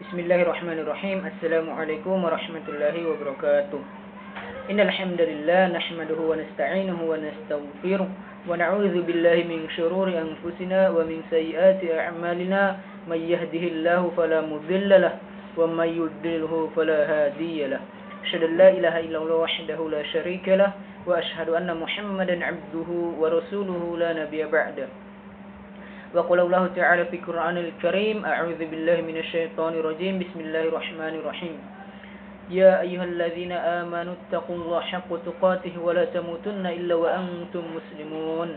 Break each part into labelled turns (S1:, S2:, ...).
S1: Bismillahirrahmanirrahim. Assalamualaikum warahmatullahi wabarakatuh. Innal hamdalillah nahmaduhu wa nasta'inuhu wa nastaghfiruh wa na'udzu billahi min shururi anfusina wa min sayyiati a'malina. May yahdihillahu fala mudilla lahu wa may yudlilhu fala hadiya lahu. Asyhadu an la ilaha illallah wahdahu la syarika lahu wa asyhadu anna Muhammadan 'abduhu wa rasuluhu la nabiyya ba'dahu. وقال الله تعالى في القرآن الكريم أعوذ بالله من الشيطان الرجيم بسم الله الرحمن الرحيم يا أيها الذين آمنوا اتقوا الله حق تقاته ولا تموتن إلا وأنتم مسلمون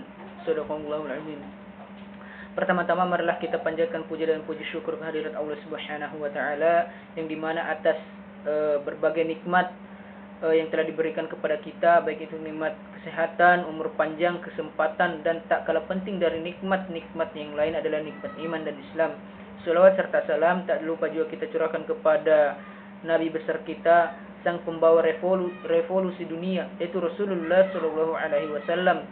S1: صدق الله العظيم. Pertama-tama marilah kita panjatkan puja dan puji syukur kehadirat Allah Subhanahu wa taala yang dimana atas berbagai nikmat yang telah diberikan kepada kita, baik itu nikmat kesehatan, umur panjang, kesempatan, dan tak kalah penting dari nikmat-nikmat yang lain adalah nikmat iman dan Islam. Salawat serta salam tak lupa juga kita curahkan kepada Nabi besar kita, sang pembawa revolusi dunia, yaitu Rasulullah Shallallahu Alaihi Wasallam,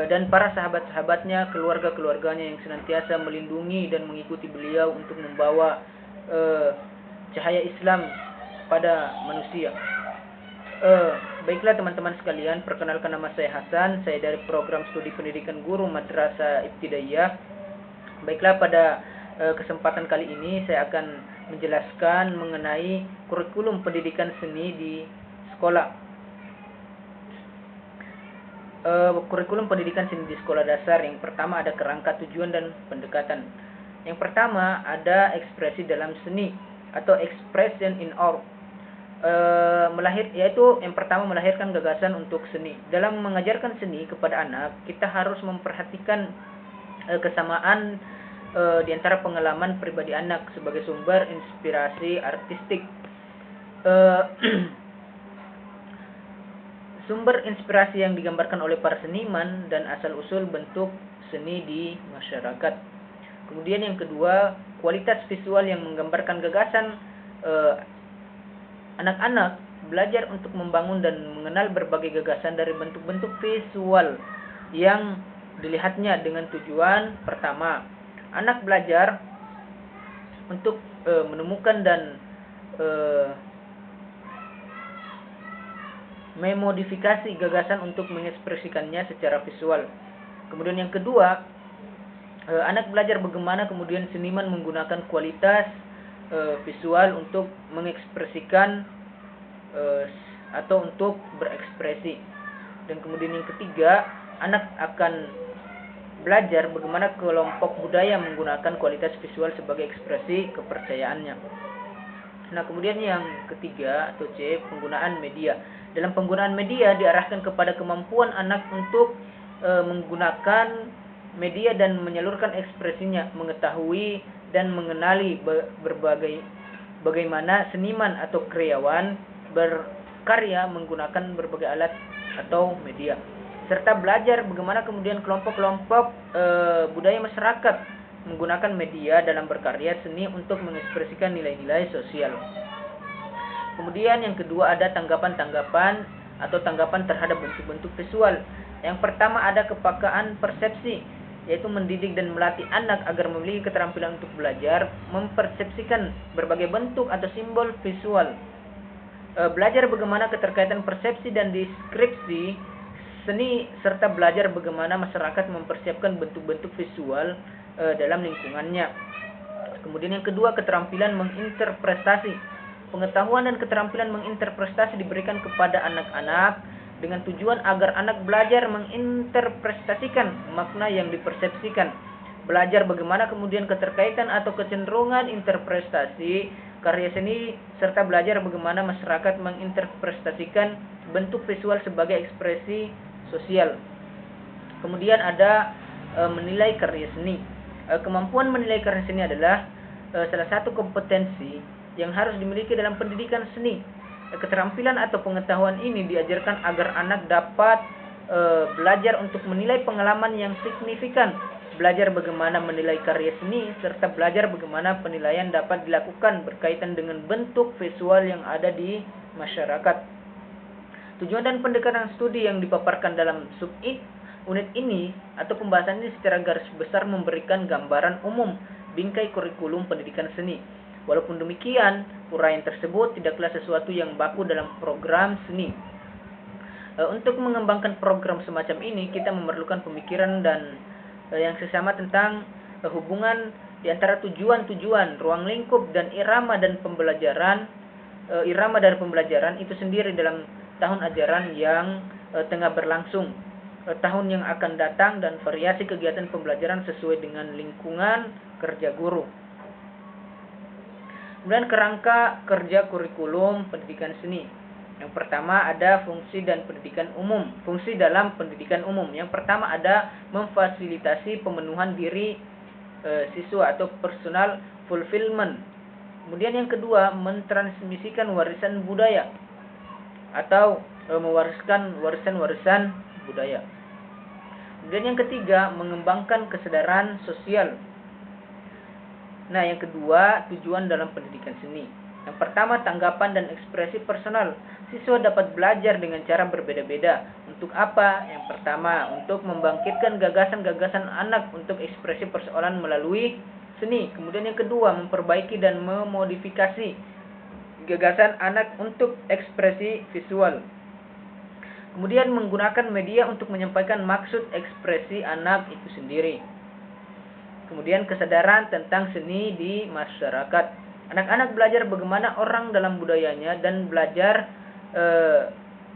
S1: dan para sahabat-sahabatnya, keluarga-keluarganya yang senantiasa melindungi dan mengikuti beliau untuk membawa cahaya Islam pada manusia. Baiklah teman-teman sekalian, perkenalkan nama saya Hasan, saya dari program studi pendidikan guru Madrasah Ibtidaiyah. Baiklah, pada kesempatan kali ini saya akan menjelaskan mengenai kurikulum pendidikan seni di sekolah. Kurikulum pendidikan seni di sekolah dasar, yang pertama ada kerangka, tujuan, dan pendekatan. Yang pertama ada ekspresi dalam seni atau expression in art. Yaitu yang pertama melahirkan gagasan untuk seni. Dalam mengajarkan seni kepada anak, kita harus memperhatikan kesamaan di antara pengalaman pribadi anak sebagai sumber inspirasi artistik. Sumber inspirasi yang digambarkan oleh para seniman dan asal-usul bentuk seni di masyarakat. Kemudian yang kedua, kualitas visual yang menggambarkan gagasan. Anak-anak belajar untuk membangun dan mengenal berbagai gagasan dari bentuk-bentuk visual yang dilihatnya dengan tujuan pertama. Anak belajar untuk menemukan dan memodifikasi gagasan untuk mengekspresikannya secara visual. Kemudian yang kedua, anak belajar bagaimana kemudian seniman menggunakan kualitas visual untuk mengekspresikan atau untuk berekspresi. Dan kemudian yang ketiga, anak akan belajar bagaimana kelompok budaya menggunakan kualitas visual sebagai ekspresi kepercayaannya. Nah, kemudian yang ketiga atau C, penggunaan media. Dalam penggunaan media diarahkan kepada kemampuan anak untuk menggunakan media dan menyalurkan ekspresinya, mengetahui dan mengenali bagaimana seniman atau karyawan berkarya menggunakan berbagai alat atau media, serta belajar bagaimana kemudian kelompok-kelompok budaya masyarakat menggunakan media dalam berkarya seni untuk mengekspresikan nilai-nilai sosial. Kemudian yang kedua ada tanggapan-tanggapan atau tanggapan terhadap bentuk-bentuk visual. Yang pertama ada kepekaan persepsi, yaitu mendidik dan melatih anak agar memiliki keterampilan untuk belajar mempersepsikan berbagai bentuk atau simbol visual. Belajar bagaimana keterkaitan persepsi dan deskripsi seni, serta belajar bagaimana masyarakat mempersiapkan bentuk-bentuk visual dalam lingkungannya. Kemudian yang kedua, keterampilan menginterpretasi. Pengetahuan dan keterampilan menginterpretasi diberikan kepada anak-anak dengan tujuan agar anak belajar menginterpretasikan makna yang dipersepsikan. Belajar bagaimana kemudian keterkaitan atau kecenderungan interpretasi karya seni, serta belajar bagaimana masyarakat menginterpretasikan bentuk visual sebagai ekspresi sosial. Kemudian ada menilai karya seni. Kemampuan menilai karya seni adalah salah satu kompetensi yang harus dimiliki dalam pendidikan seni. Keterampilan atau pengetahuan ini diajarkan agar anak dapat belajar untuk menilai pengalaman yang signifikan, belajar bagaimana menilai karya seni, serta belajar bagaimana penilaian dapat dilakukan berkaitan dengan bentuk visual yang ada di masyarakat. Tujuan dan pendekatan studi yang dipaparkan dalam unit ini atau pembahasan ini secara garis besar memberikan gambaran umum bingkai kurikulum pendidikan seni. Walaupun demikian, uraian tersebut tidaklah sesuatu yang baku dalam program seni. Untuk mengembangkan program semacam ini, kita memerlukan pemikiran dan yang sesama tentang hubungan di antara tujuan-tujuan, ruang lingkup, dan irama dari pembelajaran itu sendiri dalam tahun ajaran yang tengah berlangsung, tahun yang akan datang, dan variasi kegiatan pembelajaran sesuai dengan lingkungan kerja guru. Kemudian kerangka kerja kurikulum pendidikan seni. Yang pertama ada fungsi dan pendidikan umum. Fungsi dalam pendidikan umum. Yang pertama ada memfasilitasi pemenuhan diri siswa atau personal fulfillment. Kemudian yang kedua, mentransmisikan warisan budaya atau mewariskan warisan-warisan budaya. Kemudian yang ketiga, mengembangkan kesadaran sosial. Nah, yang kedua, tujuan dalam pendidikan seni. Yang pertama, tanggapan dan ekspresi personal. Siswa dapat belajar dengan cara berbeda-beda. Untuk apa? Yang pertama, untuk membangkitkan gagasan-gagasan anak untuk ekspresi persoalan melalui seni. Kemudian yang kedua, memperbaiki dan memodifikasi gagasan anak untuk ekspresi visual. Kemudian menggunakan media untuk menyampaikan maksud ekspresi anak itu sendiri. Kemudian kesadaran tentang seni di masyarakat. Anak-anak belajar bagaimana orang dalam budayanya dan belajar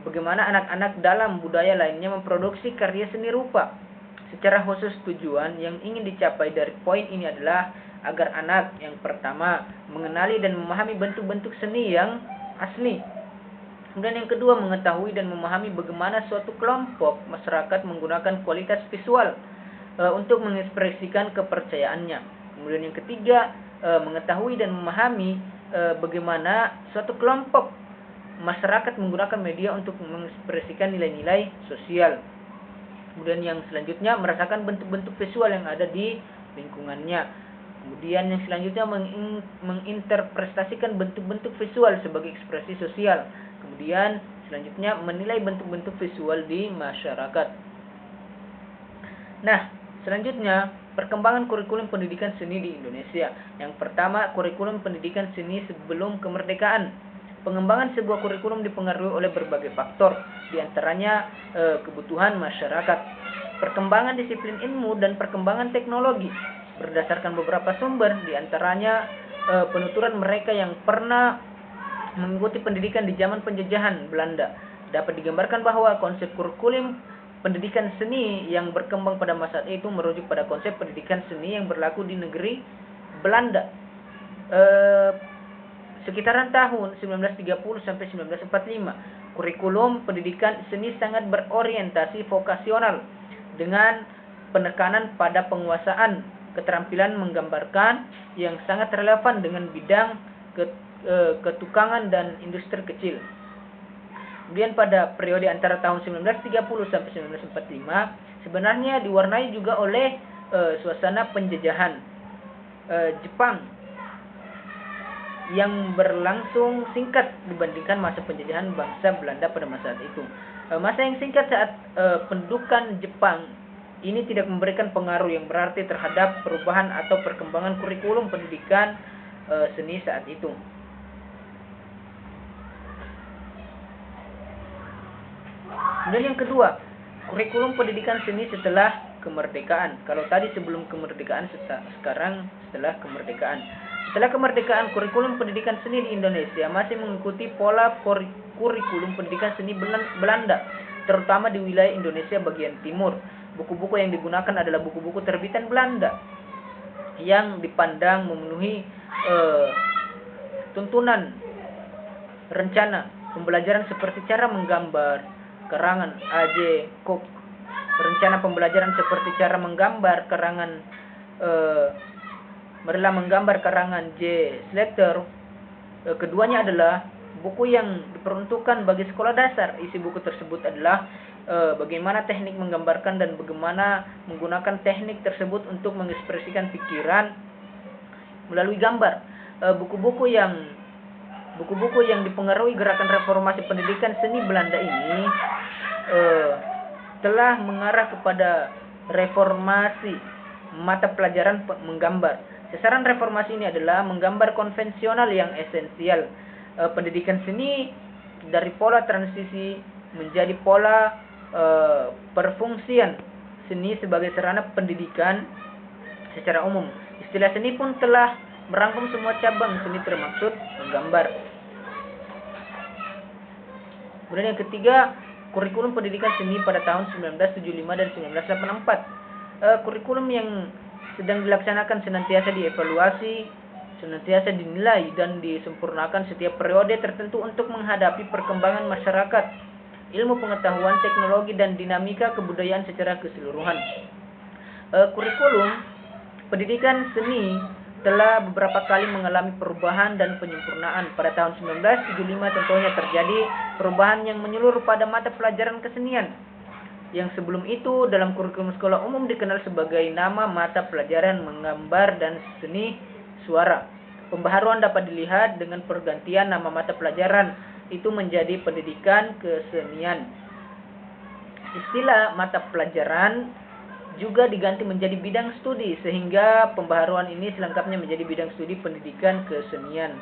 S1: bagaimana anak-anak dalam budaya lainnya memproduksi karya seni rupa. Secara khusus tujuan yang ingin dicapai dari poin ini adalah agar anak yang pertama mengenali dan memahami bentuk-bentuk seni yang asli. Kemudian yang kedua, mengetahui dan memahami bagaimana suatu kelompok masyarakat menggunakan kualitas visual untuk mengekspresikan kepercayaannya. Kemudian yang ketiga, mengetahui dan memahami bagaimana suatu kelompok masyarakat menggunakan media untuk mengekspresikan nilai-nilai sosial. Kemudian yang selanjutnya, merasakan bentuk-bentuk visual yang ada di lingkungannya. Kemudian yang selanjutnya, menginterpretasikan bentuk-bentuk visual sebagai ekspresi sosial. Kemudian selanjutnya, menilai bentuk-bentuk visual di masyarakat. Nah, selanjutnya, perkembangan kurikulum pendidikan seni di Indonesia. Yang pertama, kurikulum pendidikan seni sebelum kemerdekaan. Pengembangan sebuah kurikulum dipengaruhi oleh berbagai faktor, di antaranya kebutuhan masyarakat, perkembangan disiplin ilmu, dan perkembangan teknologi. Berdasarkan beberapa sumber, di antaranya penuturan mereka yang pernah mengikuti pendidikan di zaman penjajahan Belanda, dapat digambarkan bahwa konsep kurikulum pendidikan seni yang berkembang pada masa itu merujuk pada konsep pendidikan seni yang berlaku di negeri Belanda. Sekitaran tahun 1930 sampai 1945, kurikulum pendidikan seni sangat berorientasi vokasional dengan penekanan pada penguasaan keterampilan menggambarkan yang sangat relevan dengan bidang ketukangan dan industri kecil. Kemudian pada periode antara tahun 1930 sampai 1945 sebenarnya diwarnai juga oleh suasana penjajahan Jepang yang berlangsung singkat dibandingkan masa penjajahan bangsa Belanda pada masa itu. Masa yang singkat saat pendudukan Jepang ini tidak memberikan pengaruh yang berarti terhadap perubahan atau perkembangan kurikulum pendidikan seni saat itu. Kemudian yang kedua, kurikulum pendidikan seni setelah kemerdekaan. Kalau tadi sebelum kemerdekaan, sekarang setelah kemerdekaan. Setelah kemerdekaan, kurikulum pendidikan seni di Indonesia masih mengikuti pola kurikulum pendidikan seni Belanda, terutama di wilayah Indonesia bagian timur. Buku-buku yang digunakan adalah buku-buku terbitan Belanda yang dipandang memenuhi tuntunan rencana pembelajaran seperti cara menggambar, karangan A.J. Cook, rencana pembelajaran seperti cara menggambar, karangan Marilah Menggambar, karangan J. Slater. Keduanya adalah buku yang diperuntukkan bagi sekolah dasar. Isi buku tersebut adalah bagaimana teknik menggambarkan dan bagaimana menggunakan teknik tersebut untuk mengekspresikan pikiran melalui gambar. Buku-buku yang dipengaruhi gerakan reformasi pendidikan seni Belanda ini telah mengarah kepada reformasi mata pelajaran menggambar. Sasaran reformasi ini adalah menggambar konvensional yang esensial. Pendidikan seni dari pola transisi menjadi pola perfungsian seni sebagai sarana pendidikan secara umum. Istilah seni pun telah merangkum semua cabang seni termaksud menggambar. Kemudian yang ketiga, kurikulum pendidikan seni pada tahun 1975 dan 1984. Kurikulum yang sedang dilaksanakan senantiasa dievaluasi, senantiasa dinilai dan disempurnakan setiap periode tertentu untuk menghadapi perkembangan masyarakat, ilmu pengetahuan, teknologi, dan dinamika kebudayaan secara keseluruhan. Kurikulum pendidikan seni telah beberapa kali mengalami perubahan dan penyempurnaan. Pada tahun 1975 tentunya terjadi perubahan yang menyeluruh pada mata pelajaran kesenian, yang sebelum itu dalam kurikulum sekolah umum dikenal sebagai nama mata pelajaran menggambar dan seni suara. Pembaharuan dapat dilihat dengan pergantian nama mata pelajaran itu menjadi pendidikan kesenian. Istilah mata pelajaran juga diganti menjadi bidang studi, sehingga pembaharuan ini selengkapnya menjadi bidang studi pendidikan kesenian.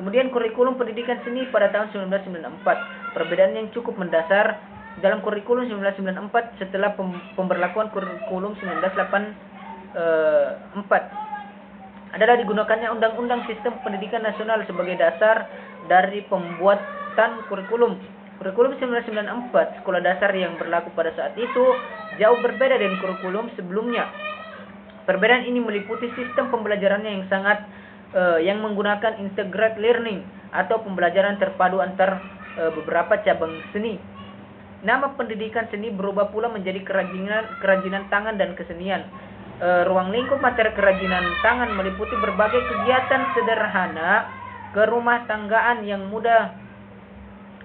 S1: Kemudian kurikulum pendidikan seni pada tahun 1994. Perbedaan yang cukup mendasar dalam kurikulum 1994 setelah pemberlakuan kurikulum 1984 adalah digunakannya Undang-Undang Sistem Pendidikan Nasional sebagai dasar dari pembuatan kurikulum. Kurikulum 1994 sekolah dasar yang berlaku pada saat itu jauh berbeda dengan kurikulum sebelumnya. Perbedaan ini meliputi sistem pembelajarannya yang menggunakan integrated learning atau pembelajaran terpadu antar beberapa cabang seni. Nama pendidikan seni berubah pula menjadi kerajinan tangan dan kesenian. Ruang lingkup materi kerajinan tangan meliputi berbagai kegiatan sederhana kerumah tanggaan yang mudah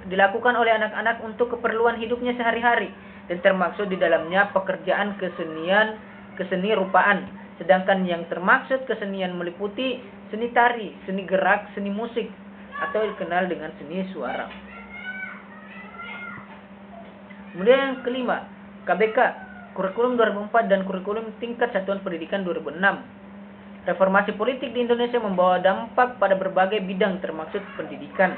S1: dilakukan oleh anak-anak untuk keperluan hidupnya sehari-hari, dan termaksud di dalamnya pekerjaan keseni rupaan. Sedangkan yang termaksud kesenian meliputi seni tari, seni gerak, seni musik, atau dikenal dengan seni suara. Kemudian yang kelima, KBK, kurikulum 2004 dan kurikulum tingkat satuan pendidikan 2006. Reformasi politik di Indonesia membawa dampak pada berbagai bidang termaksud pendidikan.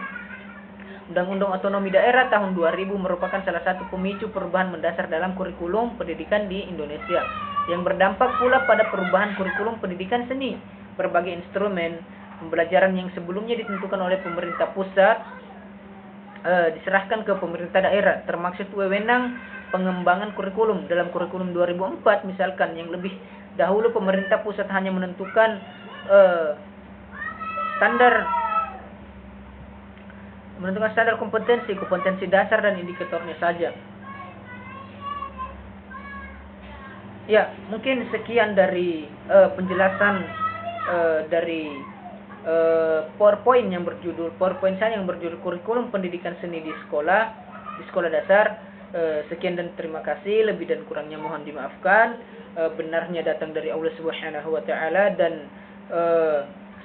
S1: Undang-Undang Otonomi Daerah tahun 2000 merupakan salah satu pemicu perubahan mendasar dalam kurikulum pendidikan di Indonesia, yang berdampak pula pada perubahan kurikulum pendidikan seni. Berbagai instrumen pembelajaran yang sebelumnya ditentukan oleh pemerintah pusat diserahkan ke pemerintah daerah, termaksud wewenang pengembangan kurikulum. Dalam kurikulum 2004 misalkan, yang lebih dahulu pemerintah pusat hanya menentukan standar kompetensi dasar dan indikatornya saja. Ya, mungkin sekian dari penjelasan dari PowerPoint saya yang berjudul kurikulum pendidikan seni di sekolah dasar. Sekian dan terima kasih. Lebih dan kurangnya mohon dimaafkan. Benarnya datang dari Allah Subhanahu wa taala, dan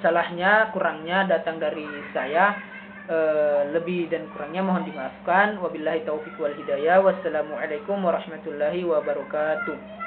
S1: salahnya, kurangnya datang dari saya. Lebih dan kurangnya mohon dimaafkan. Wabillahi taufiq wal hidayah. Wassalamualaikum warahmatullahi wabarakatuh.